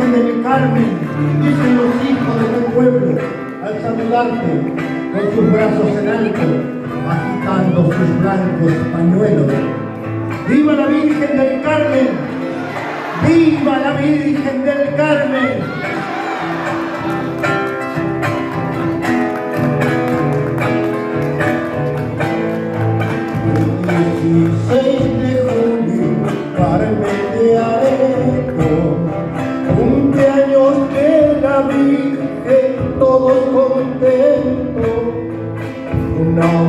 Virgen del Carmen, dicen los hijos de tu pueblo, al saludarte con sus brazos en alto, agitando sus blancos pañuelos. ¡Viva la Virgen del Carmen! ¡Viva la Virgen del Carmen! Cumpleaños de la Virgen, todos contentos, una